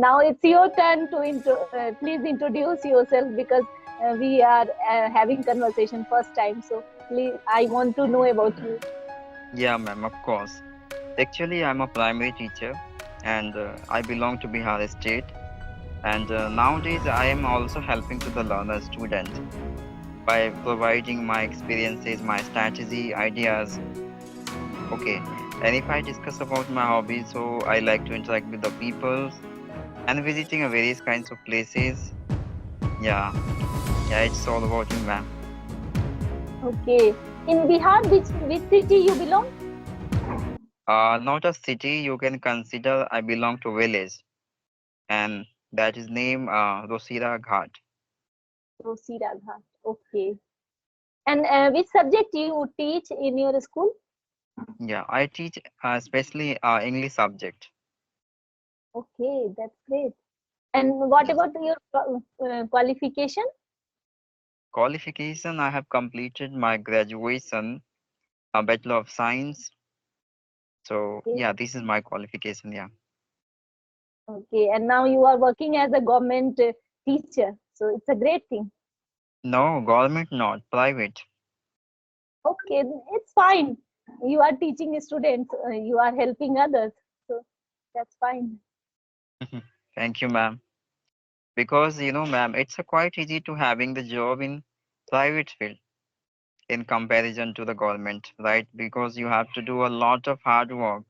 Now it's your turn to please introduce yourself, because we are having conversation first time. So please, I want to know about you. Yeah, ma'am, of course. Actually, I'm a primary teacher and I belong to Bihar state. And nowadays, I am also helping to the learner student by providing my experiences, my strategy, ideas. Okay. And if I discuss about my hobbies, so I like to interact with the people and visiting a various kinds of places. Yeah, yeah, it's all about me, ma'am. Okay. In Bihar, which city you belong? Not a city, you can consider I belong to village, and that is named Rosira Ghat. Rosira Ghat. Okay. And which subject you teach in your school? Yeah, I teach especially English subject. Okay, that's great. And what Yes. about your qualification? Qualification, I have completed my graduation, a Bachelor of Science. So Okay. yeah, this is my qualification. Yeah. Okay. And now you are working as a government teacher. So it's a great thing. No, government not, private. Okay, it's fine. You are teaching students, you are helping others. So that's fine. Thank you, ma'am. Because ma'am, it's quite easy to having the job in private field in comparison to the government, right? Because you have to do a lot of hard work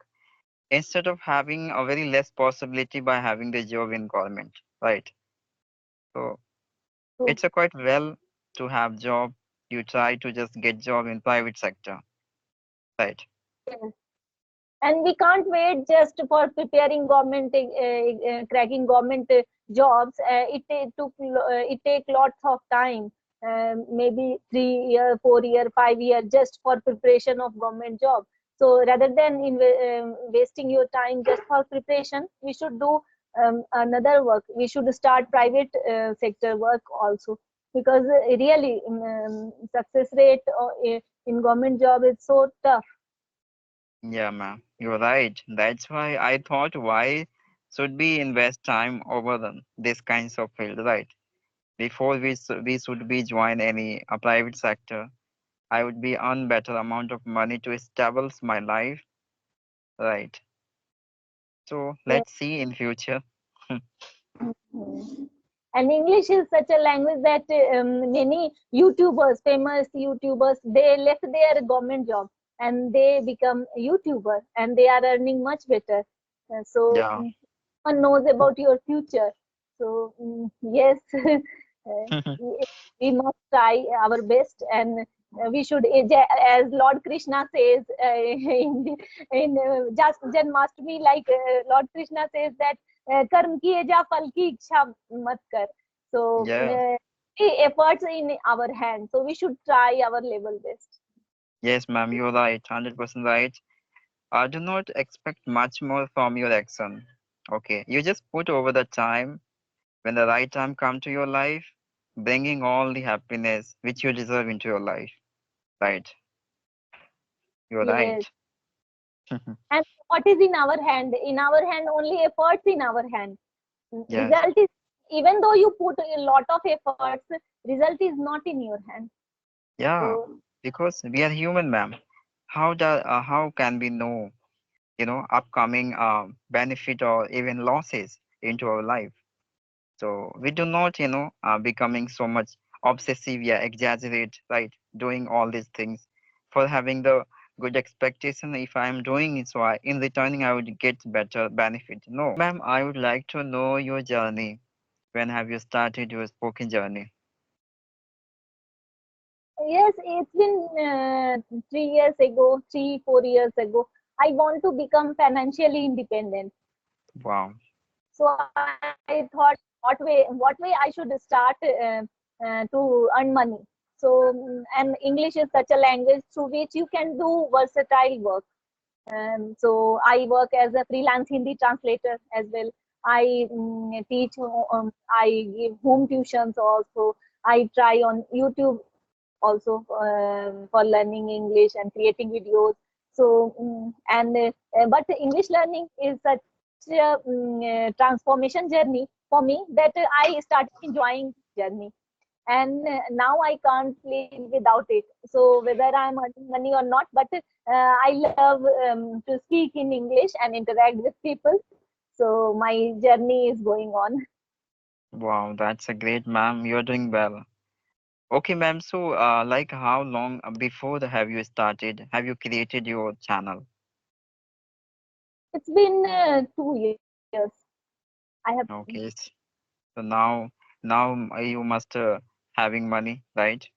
instead of having a very less possibility by having the job in government, right? So So, it's a quite well to have job. You try to just get job in private sector, right? yes. And we can't wait just for preparing government, cracking government jobs. It take lots of time, maybe 3 year, 4 year, 5 year, just for preparation of government job. So rather than wasting your time just for preparation, we should do another work. We should start private sector work also, because really success rate in government job is so tough. Yeah, ma'am, you're right. That's why I thought why should we invest time over this kinds of field, right? Before we should be join any a private sector, I would be earn better amount of money to establish my life, right? So Yeah. let's see in future. Mhm. And English is such a language that many YouTubers, famous YouTubers, they left their government job and they become YouTuber and they are earning much better. So Yeah. one knows about your future. So yes, we must try our best, and we should, as Lord Krishna says in just Janmashtami, like Lord Krishna says that कर्म किए जा फल की इच्छा मत कर. So Yeah. efforts in our hand. So we should try our level best. Yes, ma'am, you're right, 100% right. I do not expect much more from your action. Okay, you just put over the time when the right time come to your life, bringing all the happiness which you deserve into your life. Right, you're right. Yes. And what is in our hand? In our hand, only efforts in our hand. Yes. Result is, even though you put a lot of efforts, result is not in your hand. Yeah, So because we are human, ma'am. How can we know, upcoming benefit or even losses into our life? So we do not, becoming so much obsessive, yeah, exaggerate, right? Doing all these things for having the good expectation. If I am doing it, so in returning, I would get better benefit. No, ma'am, I would like to know your journey. When have you started your spoken journey? yes, it's been 3 years ago, 3, 4 years ago. I want to become financially independent. Wow. So I thought, what way I should start to earn money. So and English is such a language through which you can do versatile work. So I work as a freelance Hindi translator as well. I teach, I give home tuitions also. I try on YouTube also for learning English and creating videos. So but English learning is such transformation journey for me that I started enjoying journey, and now I can't live without it. So whether I'm earning money or not, but I love to speak in English and interact with people. So my journey is going on. Wow, that's a great, ma'am. You're doing well. Okay, ma'am. So, like, how long before have you started? Have you created your channel? It's been 2 years. I have. Okay, so now you must having money, right?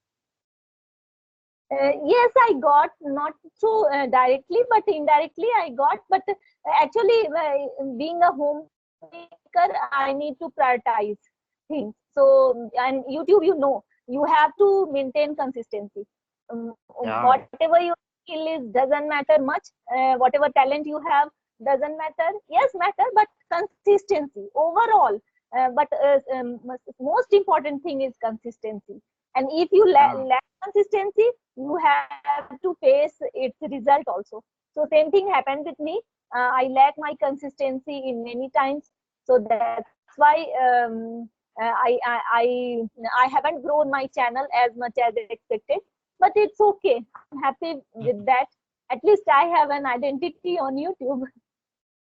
Yes, I got not so directly, but indirectly I got. But actually, being a homemaker, I need to prioritize things. So, and YouTube, you have to maintain consistency. Yeah, Whatever your skill is doesn't matter much. Whatever talent you have doesn't matter. Yes, matter, but consistency overall. But most important thing is consistency. And if you yeah. lack consistency, you have to face its result also. So same thing happened with me. I lack my consistency in many times. So that's why I haven't grown my channel as much as expected. But it's okay. I'm happy with that. At least I have an identity on YouTube.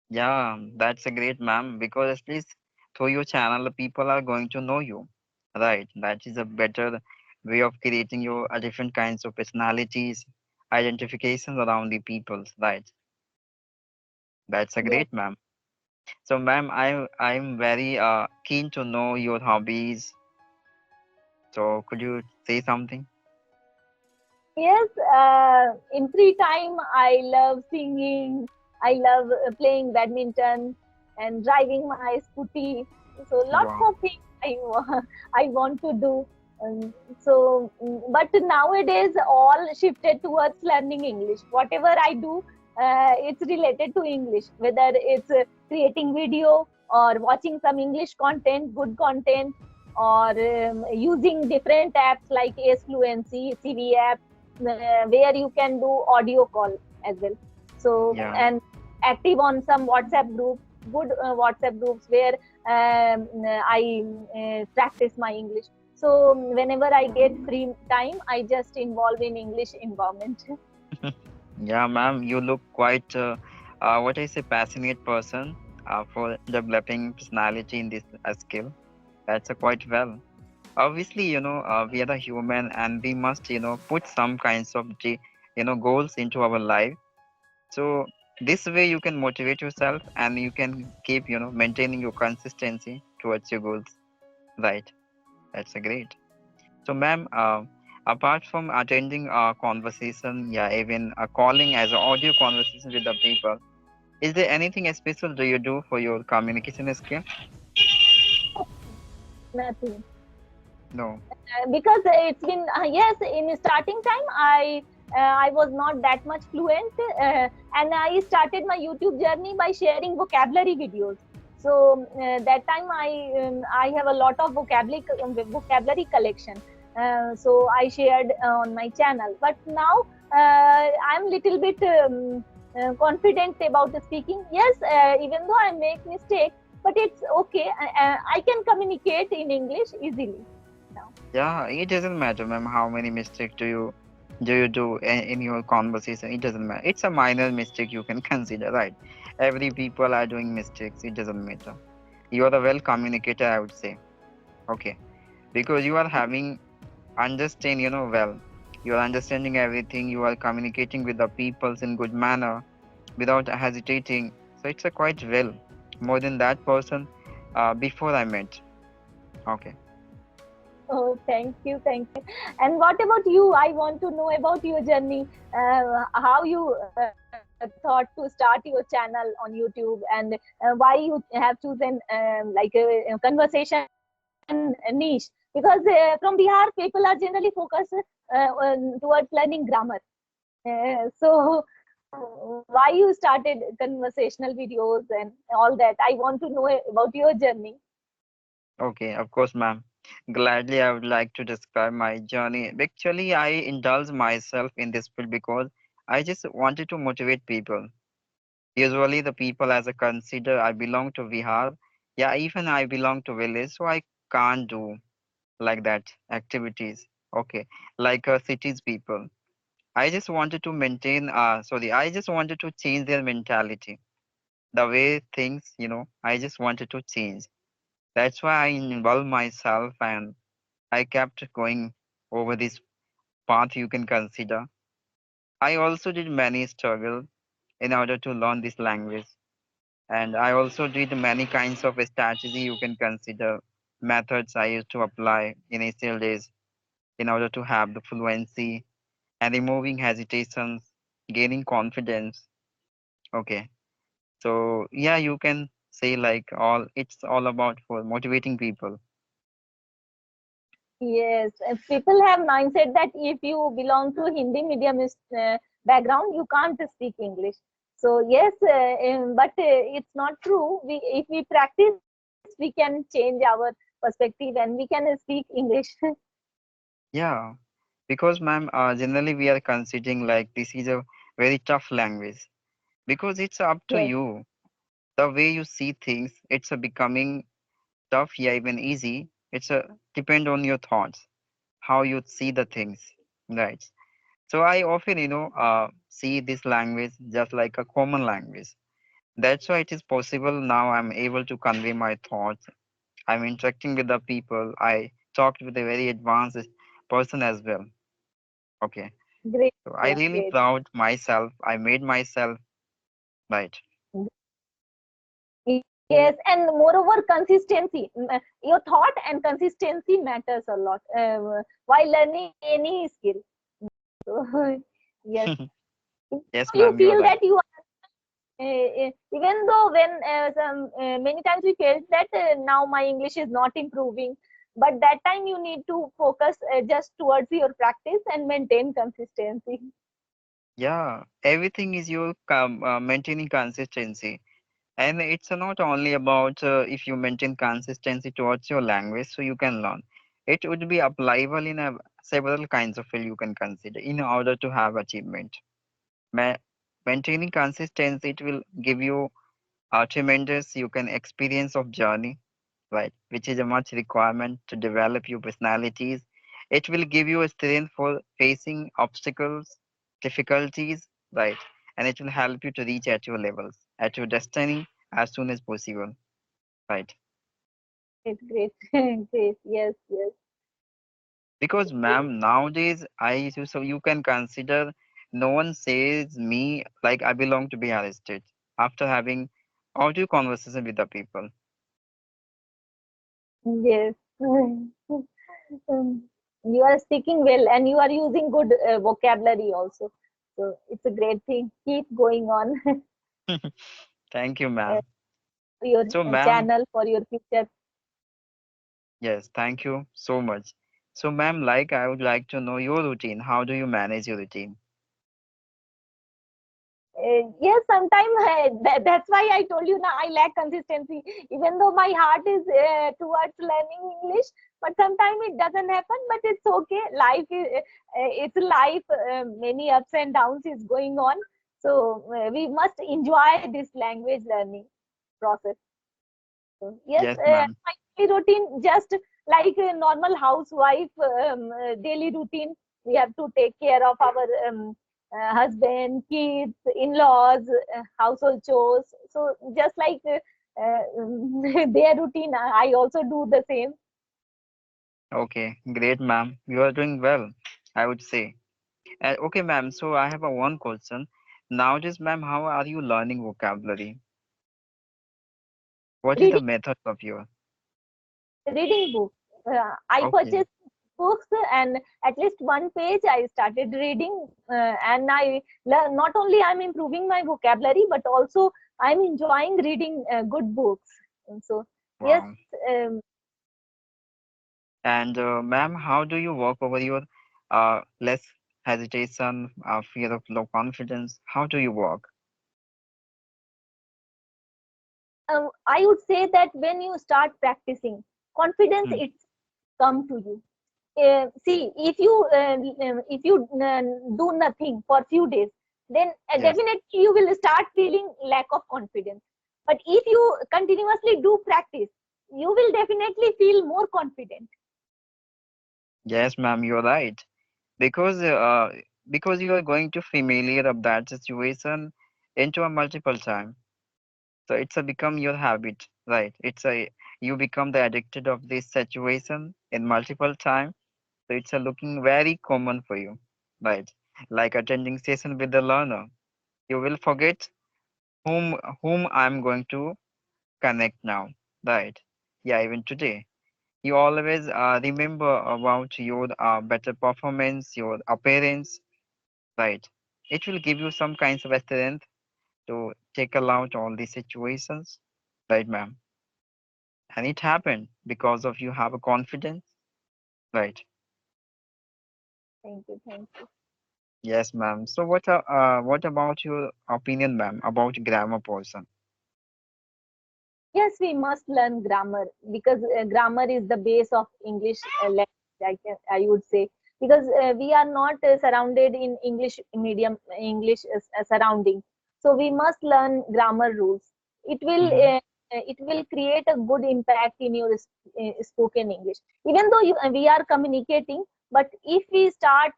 Yeah, that's a great, ma'am, because at least through your channel, the people are going to know you, right? That is a better way of creating your different kinds of personalities, identifications around the peoples, right? That's a Yes. great, ma'am. So, ma'am, I'm very keen to know your hobbies. So, could you say something? Yes, in free time, I love singing. I love playing badminton and driving my scooty. So lots Wow. of things I want to do. But nowadays, all shifted towards learning English. Whatever I do, it's related to English. Whether it's creating video or watching some English content, good content, or using different apps like Ace Fluency, CV app, where you can do audio call as well. So, Yeah. and active on some WhatsApp groups, good WhatsApp groups where I practice my English. So whenever I get free time, I just involve in English environment. Yeah, ma'am, you look quite, what I say, passionate person for developing personality in this skill. That's quite well. Obviously, we are the human and we must, put some kinds of, goals into our life. So this way you can motivate yourself and you can keep, maintaining your consistency towards your goals. Right. That's a great. So, ma'am, apart from attending a conversation, yeah, even a calling as an audio conversation with the people, is there anything special do you do for your communication skill? Nothing. No. Because it's been yes, in starting time I was not that much fluent, and I started my YouTube journey by sharing vocabulary videos. So that time I have a lot of vocabulary collection. So I shared on my channel, but now I'm little bit confident about the speaking. Yes, even though I make mistake, but it's okay. I can communicate in English easily now. Yeah, it doesn't matter, ma'am, how many mistakes do you do in your conversation. It doesn't matter. It's a minor mistake you can consider, right? Every people are doing mistakes. It doesn't matter. You are a well communicator, I would say. Okay, because you are having understand, well. You are understanding everything. You are communicating with the peoples in good manner without hesitating. So it's a quite well more than that person before I met. Okay. Oh, thank you, thank you. And what about you? I want to know about your journey, how you thought to start your channel on YouTube, and why you have chosen like a conversation niche. Because from Bihar, people are generally focused towards learning grammar. So, why you started conversational videos and all that? I want to know about your journey. Okay, of course, ma'am. Gladly, I would like to describe my journey. Actually, I indulge myself in this field because I just wanted to motivate people. Usually the people as a consider I belong to Bihar. Yeah, even I belong to village, so I can't do like that activities. Okay, like cities people. I just wanted to maintain. Sorry, I just wanted to change their mentality, the way things. I just wanted to change. That's why I involved myself and I kept going over this path. You can consider. I also did many struggle in order to learn this language. And I also did many kinds of strategy you can consider methods I used to apply initial days in order to have the fluency and removing hesitations, gaining confidence. Okay. So yeah, you can say like all it's all about for motivating people. Yes, people have mindset that if you belong to Hindi medium background, you can't speak English. So yes, but it's not true. If we practice, we can change our perspective and we can speak English. Yeah. Because ma'am, generally we are considering like this is a very tough language because it's up to Yes, you. The way you see things, it's a becoming tough, yeah, even easy. It's a depend on your thoughts, how you see the things, right? So I often, see this language just like a common language. That's why it is possible now. I'm able to convey my thoughts. I'm interacting with the people. I talked with a very advanced person as well. Okay, great, so I great, really great. proud myself. I made myself right. Yes, and moreover, consistency. Your thought and consistency matters a lot while learning any skill. So, yes, Yes, you ma'am, you're feel right. that you even though when many times we felt that now my English is not improving, but that time you need to focus just towards your practice and maintain consistency. Yeah, everything is your maintaining consistency. And it's not only about if you maintain consistency towards your language, so you can learn. It would be applicable in several kinds of field you can consider in order to have achievement. Ma- Maintaining consistency, it will give you a tremendous you can experience of journey, right? Which is a much requirement to develop your personalities. It will give you a strength for facing obstacles, difficulties, right? And it will help you to reach at your levels, at your destiny as soon as possible, right? It's great, great. Yes, yes. Because ma'am, nowadays so you can consider no one says me like I belong to Bihar state after having audio conversation with the people. Yes. You are speaking well and you are using good vocabulary also. So it's a great thing. Keep going on Thank you, uh, ma'am. for your So ma'am, channel, for your future. yes, thank you so much. So ma'am, like I would like to know your routine. How do you manage your routine? Yes, sometimes that's why I told you now I lack consistency. Even though my heart is towards learning English, but sometimes it doesn't happen. But it's okay. Life is it's life. Many ups and downs is going on. So we must enjoy this language learning process. So, yes, Yes, ma'am. my daily routine just like a normal housewife daily routine. We have to take care of our husband, kids, in-laws, household chores. So just like their routine, I also do the same. Okay, great, ma'am. You are doing well, I would say. Okay, ma'am. So I have a one question. Nowadays, ma'am, how are you learning vocabulary? What is the Reading, method of your? reading books. I Okay, purchased books and at least one page I started reading and I learn. Not only I'm improving my vocabulary, but also I'm enjoying reading good books. And so yes, wow. um, And ma'am, how do you work over your less hesitation, fear of low confidence? How do you work? I would say that when you start practicing, confidence Hmm. it's come to you. See, if you do nothing for few days, then Yes. definitely you will start feeling lack of confidence. But if you continuously do practice, you will definitely feel more confident. Yes, ma'am, you're right. Because because you are going to familiar of that situation into a multiple time. So it's a become your habit, right? It's a you become the addicted of this situation in multiple time. So it's a looking very common for you, right? Like attending session with the learner, you will forget whom whom I'm going to connect now, right? Yeah, even today. You always remember about your better performance, your appearance, right? It will give you some kinds of strength to tackle out all these situations, right, ma'am? And it happened because of you have a confidence, right? Thank you, thank you. Yes, ma'am. So what about your opinion, ma'am, about grammar portion? Yes, we must learn grammar because grammar is the base of English language. I would say because we are not surrounded in English medium English surrounding, so we must learn grammar rules. It will Mm-hmm. it will create a good impact in your spoken English. Even though we are communicating, but if we start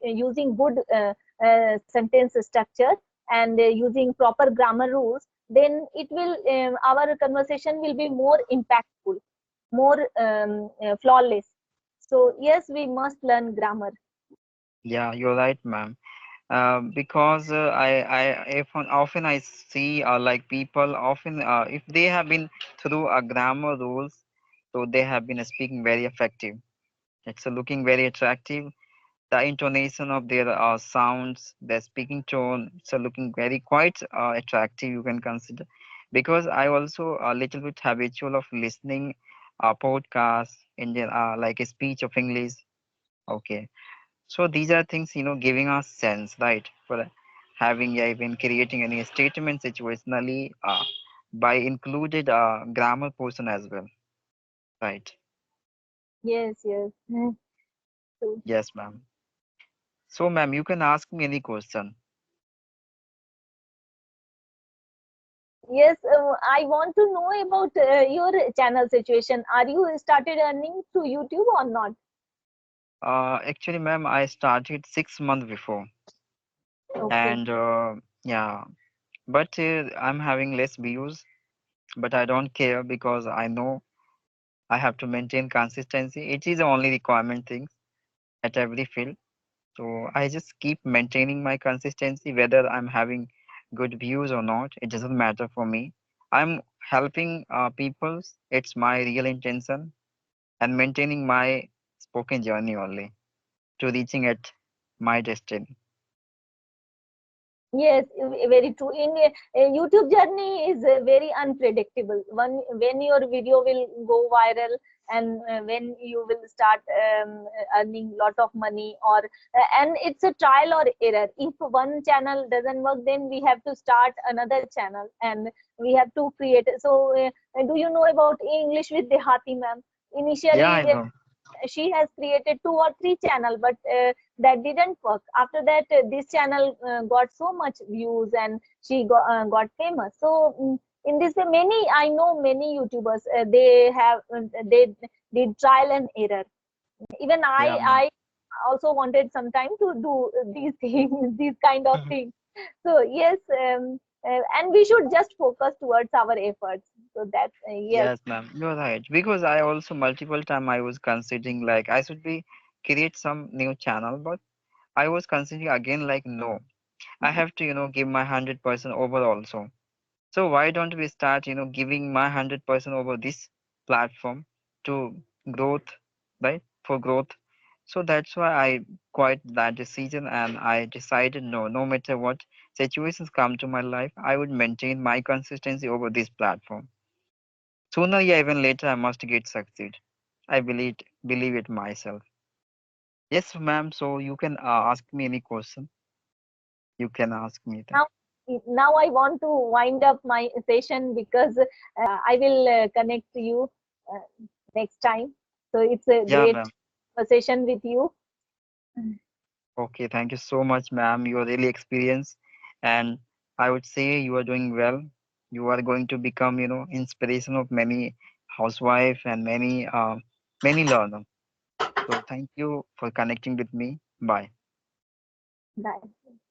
using good sentence structure and using proper grammar rules, then it will our conversation will be more impactful, more flawless. So yes, we must learn grammar. Yeah, you're right, ma'am. Because often I see like people often if they have been through a grammar rules, so they have been speaking very effective. It's looking very attractive. The intonation of their sounds, their speaking tone, it's looking very quite attractive. You can consider because I also a little bit habitual of listening podcasts Indian like a speech of English. Okay, so these are things giving us sense, right? For having even creating any statement situationally by included grammar portion as well, right? Yes, yes. So, Yes, ma'am. So, ma'am, you can ask me any question. yes, I want to know about your channel situation. Are you started earning through YouTube or not? Actually, ma'am, I started 6 months before, Okay. and yeah, but I'm having less views, but I don't care because I know I have to maintain consistency. It is the only requirement thing at every field. So I just keep maintaining my consistency, whether I'm having good views or not. It doesn't matter for me. I'm helping people. It's my real intention, and maintaining my spoken journey only to reaching at my destiny. Yes, very true. In YouTube journey is very unpredictable. When your video will go viral and when you will start earning lot of money, or and it's a trial or error. If one channel doesn't work, then we have to start another channel and we have to create. So, do you know about English with Dehati, ma'am? Yeah, I Initially, know. she has created two or three channel, but that didn't work. After that, this channel got so much views and she got famous. So in this way, many I know many YouTubers, they did trial and error. Even Yeah, ma'am. I also wanted some time to do these things, these kind of things. So yes, and we should just focus towards our efforts. So that yes. Yes, ma'am. You're right. Because I also multiple time I was considering like I should be create some new channel, but I was considering again like no, I have to give my 100% over also. So why don't we start giving my 100% over this platform to growth, right? For growth. So that's why I quite that decision and I decided no, no matter what situations come to my life, I would maintain my consistency over this platform. Sooner, yeah, even later, I must get succeed. I believe it myself. Yes, ma'am. So you can ask me any question. You can ask me that. Now, now I want to wind up my session because I will connect to you uh, next time. So it's a Yeah, great ma'am. session with you. Okay, thank you so much, ma'am. You are really experienced, and I would say you are doing well. You are going to become, inspiration of many housewife and many learner. So thank you for connecting with me. Bye. Bye.